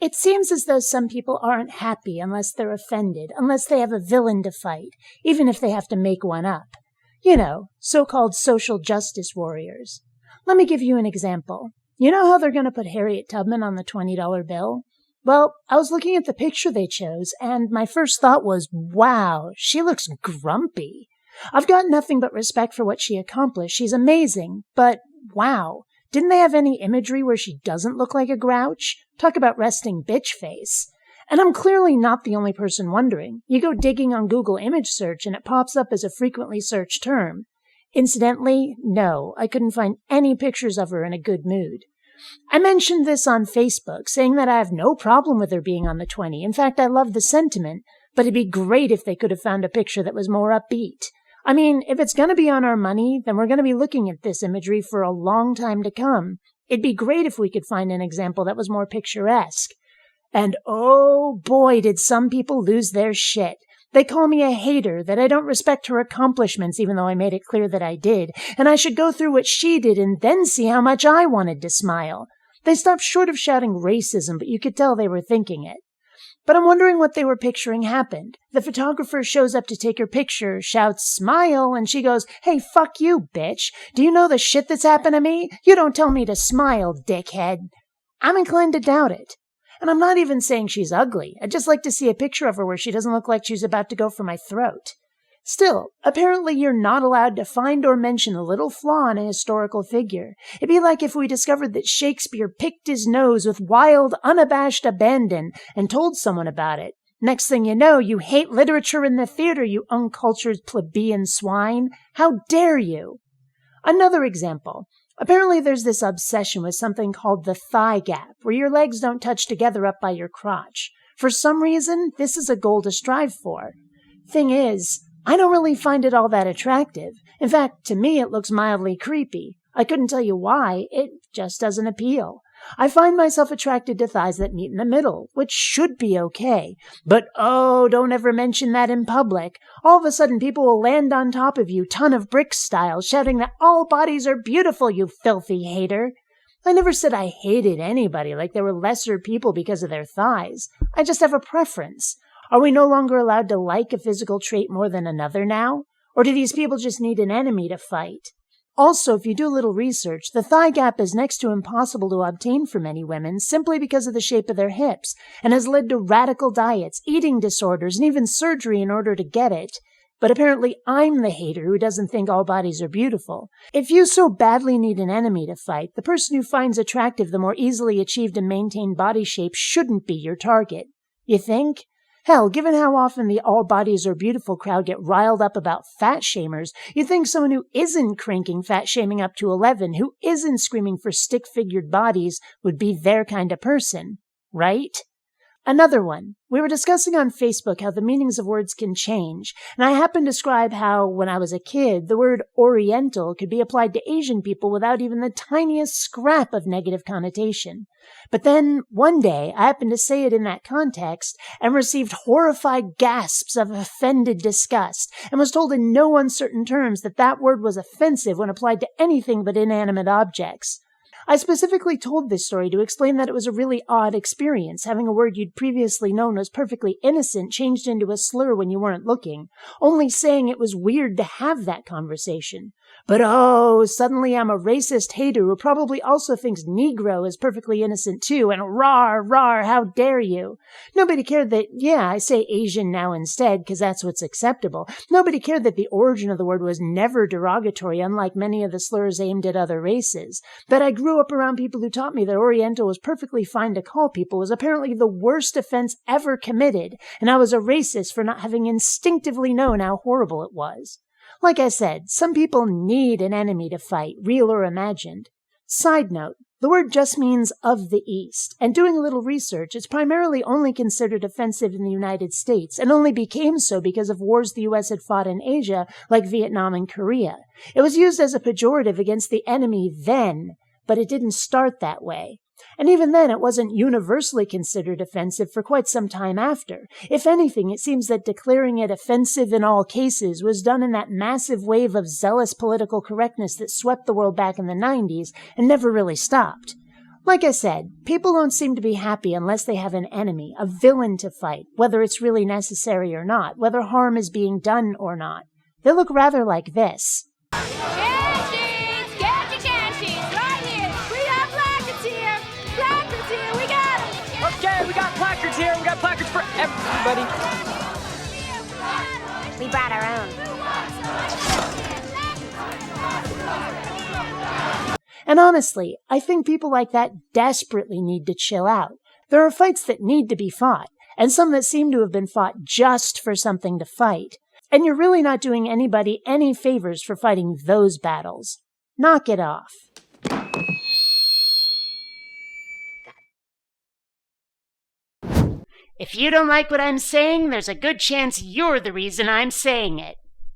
It seems as though some people aren't happy unless they're offended, unless they have a villain to fight, even if they have to make one up. You know, so-called social justice warriors. Let me give you an example. You know how they're going to put Harriet Tubman on the $20 bill? Well, I was looking at the picture they chose, and my first thought was, wow, she looks grumpy. I've got nothing but respect for what she accomplished. She's amazing, but wow. Didn't they have any imagery where she doesn't look like a grouch? Talk about resting bitch face. And I'm clearly not the only person wondering. You go digging on Google image search and it pops up as a frequently searched term. Incidentally, no, I couldn't find any pictures of her in a good mood. I mentioned this on Facebook, saying that I have no problem with her being on the 20. In fact, I love the sentiment, but it'd be great if they could have found a picture that was more upbeat. I mean, if it's going to be on our money, then we're going to be looking at this imagery for a long time to come. It'd be great if we could find an example that was more picturesque. And oh boy, did some people lose their shit. They call me a hater, that I don't respect her accomplishments, even though I made it clear that I did, and I should go through what she did and then see how much I wanted to smile. They stopped short of shouting racism, but you could tell they were thinking it. But I'm wondering what they were picturing happened. The photographer shows up to take her picture, shouts, "Smile," and she goes, "Hey, fuck you, bitch. Do you know the shit that's happened to me? You don't tell me to smile, dickhead." I'm inclined to doubt it. And I'm not even saying she's ugly. I'd just like to see a picture of her where she doesn't look like she's about to go for my throat. Still, apparently you're not allowed to find or mention a little flaw in a historical figure. It'd be like if we discovered that Shakespeare picked his nose with wild, unabashed abandon and told someone about it. Next thing you know, you hate literature in the theater, you uncultured plebeian swine. How dare you? Another example. Apparently there's this obsession with something called the thigh gap, where your legs don't touch together up by your crotch. For some reason, this is a goal to strive for. Thing is, I don't really find it all that attractive. In fact, to me it looks mildly creepy. I couldn't tell you why, it just doesn't appeal. I find myself attracted to thighs that meet in the middle, which should be okay. But oh, don't ever mention that in public. All of a sudden people will land on top of you, ton of bricks style, shouting that all bodies are beautiful, you filthy hater. I never said I hated anybody like they were lesser people because of their thighs. I just have a preference. Are we no longer allowed to like a physical trait more than another now? Or do these people just need an enemy to fight? Also, if you do a little research, the thigh gap is next to impossible to obtain for many women simply because of the shape of their hips, and has led to radical diets, eating disorders, and even surgery in order to get it. But apparently I'm the hater who doesn't think all bodies are beautiful. If you so badly need an enemy to fight, the person who finds attractive the more easily achieved and maintained body shape shouldn't be your target. You think? Hell, given how often the all bodies are beautiful crowd get riled up about fat shamers, you'd think someone who isn't cranking fat shaming up to 11, who isn't screaming for stick-figured bodies, would be their kind of person, right? Another one. We were discussing on Facebook how the meanings of words can change, and I happened to describe how, when I was a kid, the word Oriental could be applied to Asian people without even the tiniest scrap of negative connotation. But then, one day, I happened to say it in that context and received horrified gasps of offended disgust, and was told in no uncertain terms that that word was offensive when applied to anything but inanimate objects. I specifically told this story to explain that it was a really odd experience, having a word you'd previously known was perfectly innocent changed into a slur when you weren't looking, only saying it was weird to have that conversation. But oh, suddenly I'm a racist hater who probably also thinks Negro is perfectly innocent too, and rawr, rawr, how dare you? Nobody cared that, yeah, I say Asian now instead, because that's what's acceptable. Nobody cared that the origin of the word was never derogatory, unlike many of the slurs aimed at other races. That I grew up around people who taught me that Oriental was perfectly fine to call people was apparently the worst offense ever committed, and I was a racist for not having instinctively known how horrible it was. Like I said, some people need an enemy to fight, real or imagined. Side note, the word just means of the East, and doing a little research, it's primarily only considered offensive in the United States, and only became so because of wars the U.S. had fought in Asia, like Vietnam and Korea. It was used as a pejorative against the enemy then, but it didn't start that way. And even then, it wasn't universally considered offensive for quite some time after. If anything, it seems that declaring it offensive in all cases was done in that massive wave of zealous political correctness that swept the world back in the 90s and never really stopped. Like I said, people don't seem to be happy unless they have an enemy, a villain to fight, whether it's really necessary or not, whether harm is being done or not. They look rather like this. Can sheets! Get your can sheets! Right here! We got placards here! Placards here! We got them! Okay, we got placards here. We got placards for everybody. We brought our own. And honestly, I think people like that desperately need to chill out. There are fights that need to be fought, and some that seem to have been fought just for something to fight. And you're really not doing anybody any favors for fighting those battles. Knock it off. If you don't like what I'm saying, there's a good chance you're the reason I'm saying it.